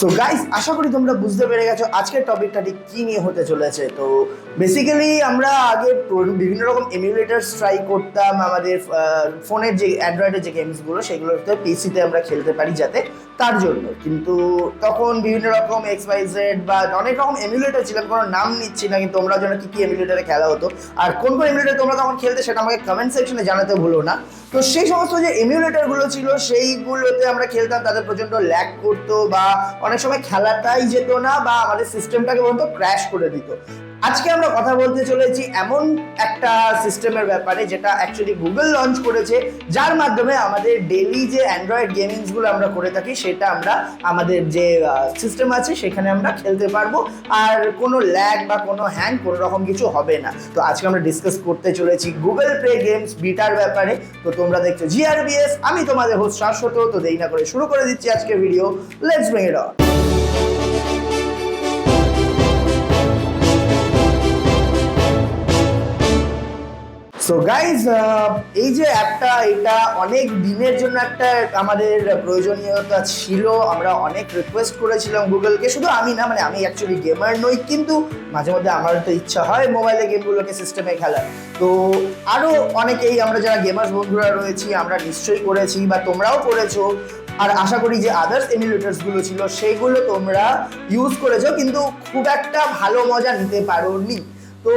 So guys, আশা করি তোমরা বুঝতে পেরে গেছো আজকের টপিকটা ঠিক কী নিয়ে হতে চলেছে। তো বেসিক্যালি আমরা আগে বিভিন্ন রকম এমুলেটার্স ট্রাই করতাম আমাদের ফোনের যে অ্যান্ড্রয়েডের যে গেমসগুলো সেগুলোতে পিসিতে আমরা খেলতে পারি যাতে তার জন্য। কিন্তু তখন বিভিন্ন রকম XYZ বা অনেক রকম এমুলেটার ছিল, কোনো নাম নিচ্ছি না, কিন্তু তোমরা যেন কী এমুলেটারে খেলা হতো আর কোন কোন এমুলেটার তোমরা তখন খেলতে সেটা আমাকে কমেন্ট সেকশনে জানাতে ভুলো না। তো সেই সমস্ত যে এমুলেটারগুলো ছিল সেইগুলোতে আমরা খেলতাম, তাদের প্রচণ্ড ল্যাগ করতো বা অনেক সময় খেলাটাই যেত না বা আমাদের সিস্টেমটাকে পর্যন্ত ক্র্যাশ করে দিত। আজকে আমরা কথা বলতে চলেছি এমন একটা সিস্টেমের ব্যাপারে যেটা অ্যাকচুয়ালি গুগল লঞ্চ করেছে, যার মাধ্যমে আমাদের ডেইলি যে অ্যান্ড্রয়েড গেমিংসগুলো আমরা করে থাকি সেটা আমরা আমাদের যে সিস্টেম আছে সেখানে আমরা খেলতে পারবো আর কোনো ল্যাগ বা কোনো হ্যাং কোনো রকম কিছু হবে না। তো আজকে আমরা ডিসকাস করতে চলেছি গুগল প্লে গেমস বিটার ব্যাপারে। তো তোমরা দেখছো GRBS, আমি তোমাদের হোস্ট শাশ্বত। তো দেরি না করে শুরু করে দিচ্ছি আজকের video. Let's bring it on. So guys, এই যে অ্যাপটা, এটা অনেক দিনের জন্য একটা আমাদের প্রয়োজনীয়তা ছিল। আমরা অনেক রিকোয়েস্ট করেছিলাম গুগলকে, শুধু আমি না, মানে আমি অ্যাকচুয়ালি গেমার নই, কিন্তু মাঝে মধ্যে আমার তো ইচ্ছা হয় মোবাইলে গেমগুলোকে সিস্টেমে খেলার। তো আরও অনেকেই আমরা যারা গেমার্স বন্ধুরা রয়েছি আমরা নিশ্চয়ই করেছি বা তোমরাও করেছো। আর আশা করি যে আদার্স এমুলেটার্সগুলো ছিল সেইগুলো তোমরা ইউজ করেছো, কিন্তু খুব একটা ভালো মজা নিতে পারোনি। তো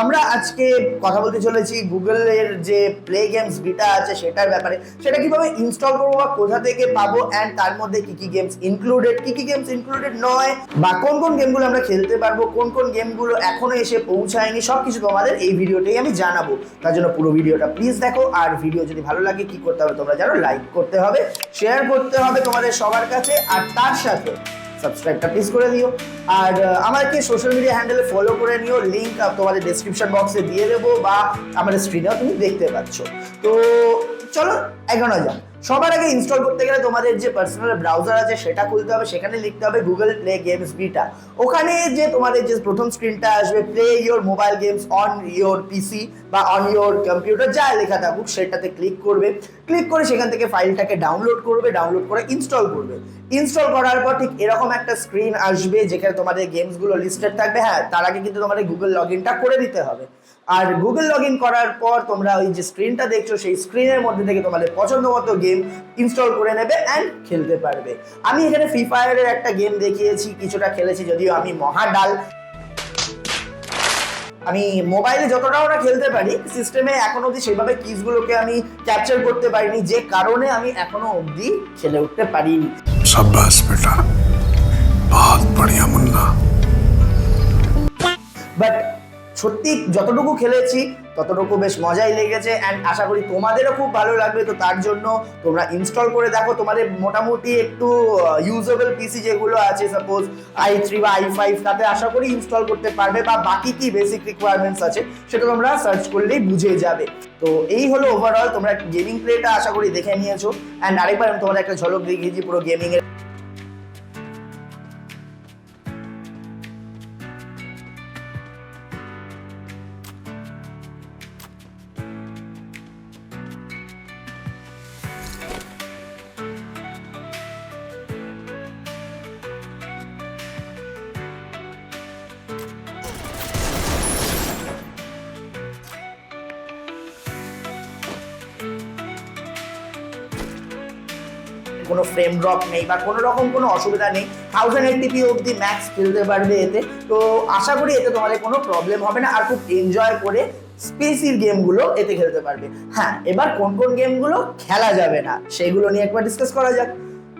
আমরা আজকে কথা বলতে চলেছি গুগলের যে প্লে গেমস বিটা আছে সেটার ব্যাপারে। সেটা কিভাবে ইনস্টল করবো বা কোথা থেকে পাবো, অ্যান্ড তার মধ্যে কি কি গেমস ইনক্লুডেড, কি কি গেমস ইনক্লুডেড নয়, বা কোন কোন গেমগুলো আমরা খেলতে পারবো, কোন কোন গেমগুলো এখনো এসে পৌঁছায়নি, সব কিছু তোমাদের এই ভিডিওটাই আমি জানাবো। তার জন্য পুরো ভিডিওটা প্লিজ দেখো। আর ভিডিও যদি ভালো লাগে কি করতে হবে তোমরা জানো, লাইক করতে হবে, শেয়ার করতে হবে তোমাদের সবার কাছে, আর তার সাথে সাবস্ক্রাইবটা প্লিজ করে দিও। আর আমাকে সোশ্যাল মিডিয়া হ্যান্ডেলে ফলো করে নিও, লিঙ্ক তোমাদের ডেসক্রিপশন বক্সে দিয়ে দেবো বা আমাদের স্ক্রিনেও তুমি দেখতে পাচ্ছ। তো চলো এগোনো যাক। সবার আগে ইনস্টল করতে গেলে তোমাদের যে পার্সোনাল ব্রাউজার আছে সেটা খুলতে হবে, সেখানে লিখতে হবে গুগল প্লে গেমস বিটা। ওখানে যে তোমাদের যে প্রথম স্ক্রিনটা আসবে, play your mobile games on your PC বা অন ইয়োর কম্পিউটার, যা লেখা থাকুক সেটাতে ক্লিক করবে। ক্লিক করে সেখান থেকে ফাইলটাকে ডাউনলোড করবে, ডাউনলোড করে ইনস্টল করবে। ইনস্টল করার পর ঠিক এরকম একটা স্ক্রিন আসবে যেখানে তোমাদের গেমসগুলো লিস্টেড থাকবে। হ্যাঁ, তার আগে কিন্তু তোমাদের গুগল লগ ইনটা করে দিতে হবে। আর গুগল লগ ইন করার পর তোমরা ওই যে স্ক্রিনটা দেখছো সেই স্ক্রিনের মধ্যে থেকে তোমাদের পছন্দ মতো গেম ইনস্টল করে নেবে অ্যান্ড খেলতে পারবে। আমি এখানে ফ্রি ফায়ারের একটা গেম দেখিয়েছি, কিছুটা খেলেছি, যদিও আমি মহাডাল। আমি মোবাইলে যতটাও না খেলতে পারি, সিস্টেমে এখনো অবধি সেভাবে কিসগুলোকে আমি ক্যাপচার করতে পারিনি, যে কারণে আমি এখনো অবধি খেলে উঠতে পারিনি। शाबाश बेटा, बहुत बढ़िया मुन्ना। বাট সত্যি যতটুকু খেলেছি ততটুকু বেশ মজাই লেগেছে, অ্যান্ড আশা করি তোমাদেরও খুব ভালো লাগবে। তো তার জন্য তোমরা ইনস্টল করে দেখো। তোমাদের মোটামুটি একটু ইউজেবল পিসি যেগুলো আছে, সাপোজ i3 বা i5, তাতে আশা করি ইনস্টল করতে পারবে, বা বাকি কি বেসিক রিকোয়ারমেন্টস আছে সেটা তোমরা সার্চ করলেই বুঝে যাবে। তো এই হলো ওভারঅল, তোমরা গেমিং প্লেটা আশা করি দেখে নিয়েছো। অ্যান্ড আরেকবার আমি তোমাদের একটা ঝলক দেখিয়েছি পুরো গেমিংয়ের। কোনো ফ্রেম ড্রপ নেই বা কোনো রকম কোনো অসুবিধা নেই। 1080p অবধি ম্যাক্স খেলতে পারবে এতে। তো আশা করি এতে তোমাদের কোনো প্রবলেম হবে না, আর খুব এনজয় করে স্পেসির গেমগুলো এতে খেলতে পারবে। হ্যাঁ, এবার কোন কোন গেমগুলো খেলা যাবে না সেগুলো নিয়ে একবার ডিসকাস করা যাক।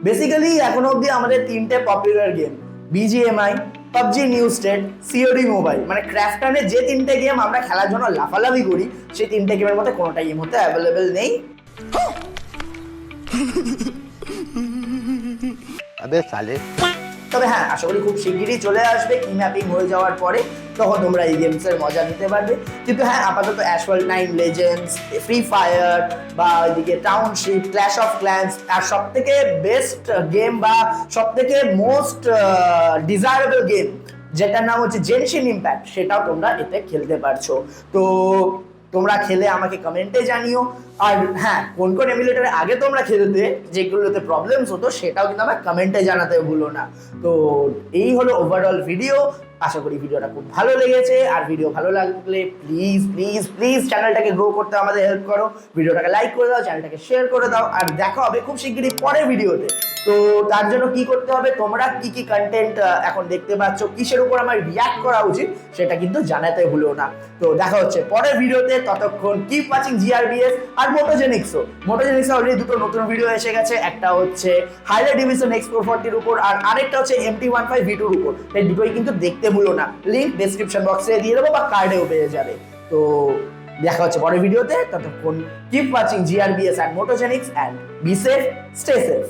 বেসিক্যালি এখনো অবধি আমাদের তিনটে popular game, BGMI, PUBG new state, COD mobile, মানে ক্র্যাফটনের যে তিনটে গেম আমরা খেলার জন্য লাফালাফি করি, সেই তিনটে গেমের মধ্যে কোনোটাই এই মুহূর্তে অ্যাভেলেবেল নেই। अबे साले। তবে হ্যাঁ, আশা করি খুব শিগগিরই চলে আসবে কিডন্যাপিং হয়ে যাওয়ার পরে, তখন তোমরা এই গেমসের মজা নিতে পারবে। কিন্তু হ্যাঁ, আপাতত অ্যাসফল্ট 9 লেজেন্ডস, ফ্রি ফায়ার বা ওইদিকে টাউনশিপ, ক্ল্যাশ অফ ক্ল্যান্স, আর সব থেকে বেস্ট গেম বা সব থেকে মোস্ট ডিজায়ারেবল গেম যেটার নাম হচ্ছে জেনশিন ইম্প্যাক্ট, সেটাও তোমরা এতে খেলতে পারছো। তো তোমরা খেলে আমাকে কমেন্টে জানিও। আর হ্যাঁ, কোন কোন এমুলেটরে আগে তোমরা খেলতে যেগুলোতে প্রবলেমস হতো সেটাও কিন্তু আমার কমেন্টে জানাতে ভুলো না। তো এই হলো ওভারঅল ভিডিও। আশা করি ভিডিওটা খুব ভালো লেগেছে, আর ভিডিও ভালো লাগলে প্লিজ প্লিজ প্লিজ চ্যানেলটাকে গ্রো করতে আমাদের হেল্প করো, ভিডিওটাকে লাইক করে দাও, চ্যানেলটাকে শেয়ার করে দাও, আর দেখা হবে খুব শিগগিরই পরের ভিডিওতে। তো তার জন্য কি করতে হবে, তোমরা কি কি কন্টেন্ট এখন দেখতে পাচ্ছ, কিসের উপর আমার রিয়াক্ট করা উচিত সেটা কিন্তু জানাতে ভুলো না। তো দেখা হচ্ছে পরের ভিডিওতে, ততক্ষণ কিপ ওয়াচিং জিআরবিএস আর মোটোজেনিক্সও। মোটোজেনিক্সে অলরেডি দুটো নতুন ভিডিও এসে গেছে, একটা হচ্ছে হাইলার ডিভিশন X440 উপর, আর আরেকটা হচ্ছে MT15 V2 উপর। এই দুটোই কিন্তু দেখতে ভুলো না, লিংক ডেসক্রিপশন বক্সে দিয়ে দেবো বা কার্ডেও পেয়ে যাবে। তো দেখা হচ্ছে পরের ভিডিওতে, ততক্ষণ keep watching GRBS and Motogenics and be safe, stay safe.